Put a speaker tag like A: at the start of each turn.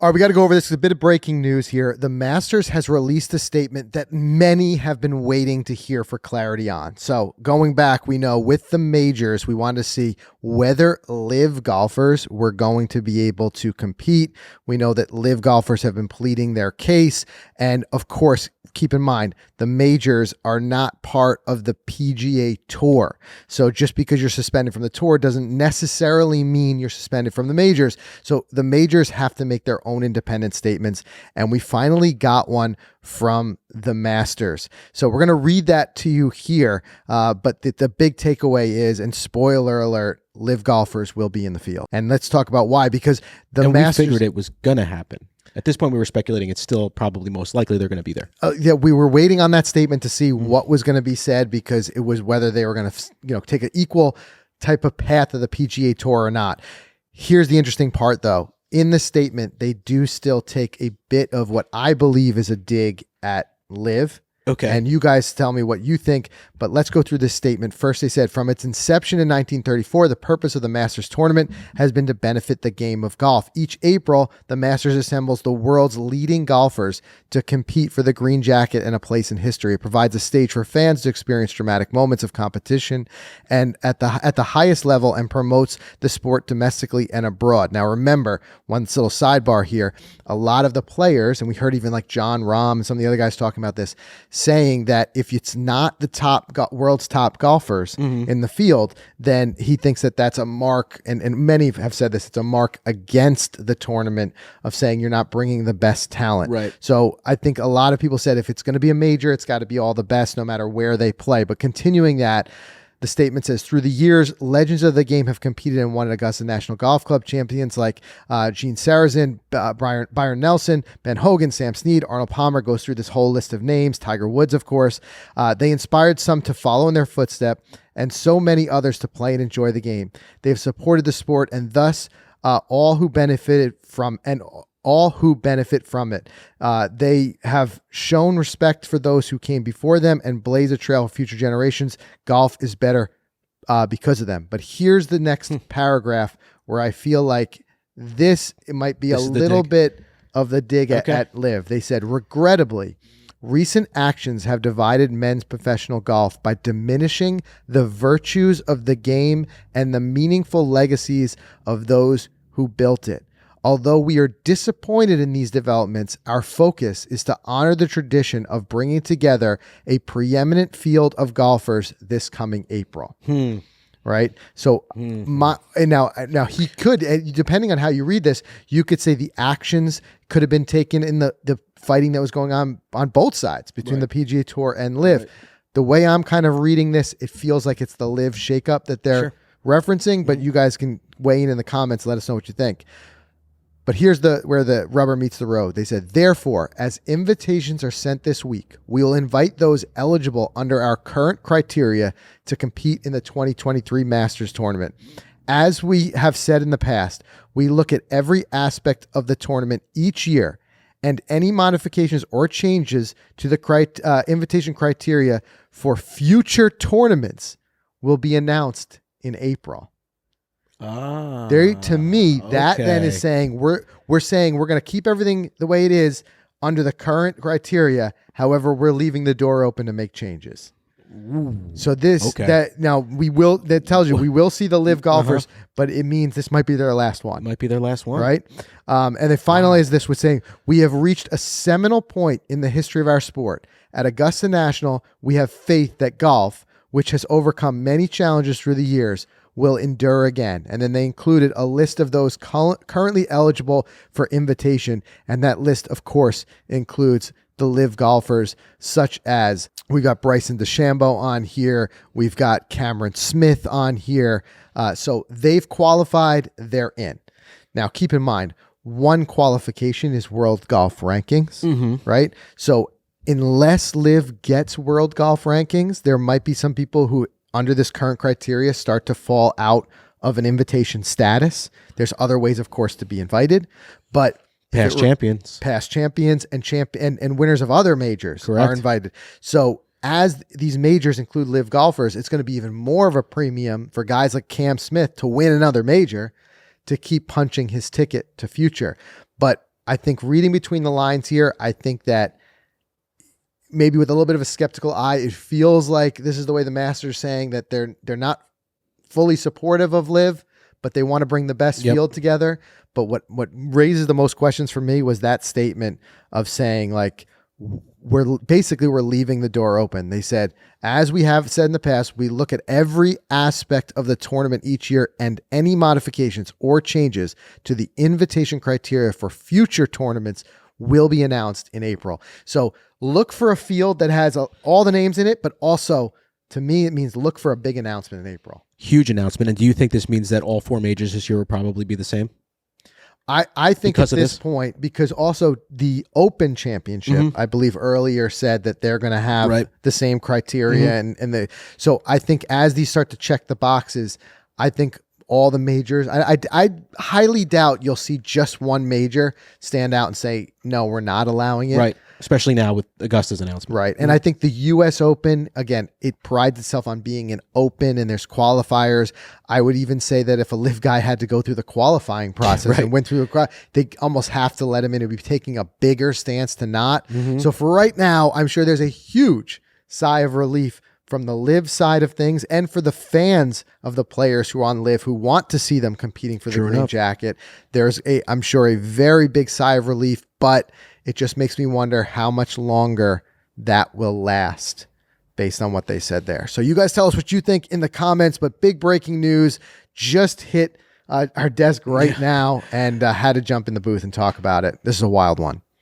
A: All right, we got to go over this. It's a bit of breaking news here. The Masters has released a statement that many have been waiting to hear for clarity on. So going back, we know with the majors, we wanted to see whether LIV golfers were going to be able to compete. We know that LIV golfers have been pleading their case. And of course, keep in mind, the majors are not part of the PGA Tour. So just because you're suspended from the tour doesn't necessarily mean you're suspended from the majors. So the majors have to make their own independent statements. And we finally got one from the Masters. So we're going to read that to you here. But the big takeaway is, and spoiler alert, LIV golfers will be in the field. And let's talk about why, because the Masters...
B: we figured it was going to happen. At this point, we were speculating it's still probably most likely they're going to be there.
A: Yeah, we were waiting on that statement to see what was going to be said, because it was whether they were going to, take an equal type of path of the PGA Tour or not. Here's the interesting part, though. In the statement, they do still take a bit of what I believe is a dig at LIV.
B: Okay.
A: And you guys tell me what you think, but let's go through this statement. First, they said, from its inception in 1934, the purpose of the Masters tournament has been to benefit the game of golf. Each April, the Masters assembles the world's leading golfers to compete for the green jacket and a place in history. It provides a stage for fans to experience dramatic moments of competition and at the highest level, and promotes the sport domestically and abroad. Now, remember, one little sidebar here, a lot of the players, and we heard even like John Rahm and some of the other guys talking about this, saying that if it's not the world's top golfers in the field, then he thinks that that's a mark, and many have said this, it's a mark against the tournament of saying you're not bringing the best talent.
B: Right.
A: So I think a lot of people said if it's going to be a major, it's got to be all the best no matter where they play. But continuing that, the statement says, through the years, legends of the game have competed and won at Augusta National Golf Club. Champions like Gene Sarazen, Byron Nelson, Ben Hogan, Sam Snead, Arnold Palmer, goes through this whole list of names. Tiger Woods, of course. They inspired some to follow in their footsteps, and so many others to play and enjoy the game. They have supported the sport, and thus all who benefit from it. They have shown respect for those who came before them and blaze a trail for future generations. Golf is better because of them. But here's the next paragraph where I feel like it might be a little bit of the dig at LIV. They said, regrettably, recent actions have divided men's professional golf by diminishing the virtues of the game and the meaningful legacies of those who built it. Although we are disappointed in these developments, our focus is to honor the tradition of bringing together a preeminent field of golfers this coming April. Right? So now he could, depending on how you read this, you could say the actions could have been taken in the fighting that was going on both sides between the PGA Tour and LIV. Right. The way I'm kind of reading this, it feels like it's the LIV shakeup that they're referencing, but you guys can weigh in the comments, let us know what you think. But here's where the rubber meets the road. They said, therefore, as invitations are sent this week, we will invite those eligible under our current criteria to compete in the 2023 Masters tournament. As we have said in the past, we look at every aspect of the tournament each year, and any modifications or changes to the invitation criteria for future tournaments will be announced in April. To me, that then is saying we're saying we're going to keep everything the way it is under the current criteria. However, we're leaving the door open to make changes. So that tells you we will see the LIV golfers, but it means this might be their last one.
B: Might be their last one,
A: right? And they finalize this with saying, we have reached a seminal point in the history of our sport. At Augusta National, we have faith that golf, which has overcome many challenges through the years, will endure again. And then they included a list of those currently eligible for invitation. And that list, of course, includes the LIV golfers, such as we've got Bryson DeChambeau on here. We've got Cameron Smith on here. So they've qualified, they're in. Now, keep in mind, one qualification is World Golf Rankings, right? So unless LIV gets World Golf Rankings, there might be some people who under this current criteria start to fall out of an invitation status. There's other ways, of course, to be invited, but past champions and winners of other majors are invited. So as these majors include LIV golfers, it's going to be even more of a premium for guys like Cam Smith to win another major to keep punching his ticket to future. But I think reading between the lines here, I think that maybe with a little bit of a skeptical eye, it feels like this is the way the Masters saying that they're not fully supportive of LIV, but they want to bring the best field together. But what raises the most questions for me was that statement of saying like, we're leaving the door open. They said, as we have said in the past, we look at every aspect of the tournament each year, and any modifications or changes to the invitation criteria for future tournaments will be announced in April. So look for a field that has all the names in it, but also, to me, it means look for a big announcement in April. Huge
B: announcement. And do you think this means that all 4 majors this year will probably be the same?
A: I think because at this point, because also the Open Championship, I believe earlier said that they're going to have the same criteria. So I think as these start to check the boxes, I think all the majors, I highly doubt you'll see just one major stand out and say, no, we're not allowing it.
B: Right. Especially now with Augusta's announcement.
A: Right. And I think the U.S. Open, again, it prides itself on being an open and there's qualifiers. I would even say that if a LIV guy had to go through the qualifying process and went through they almost have to let him in. It'd be taking a bigger stance to not. So for right now, I'm sure there's a huge sigh of relief from the LIV side of things and for the fans of the players who are on LIV who want to see them competing for the green jacket. There's I'm sure a very big sigh of relief, but it just makes me wonder how much longer that will last based on what they said there. So you guys tell us what you think in the comments, but big breaking news just hit our desk right now and had to jump in the booth and talk about it. This is a wild one.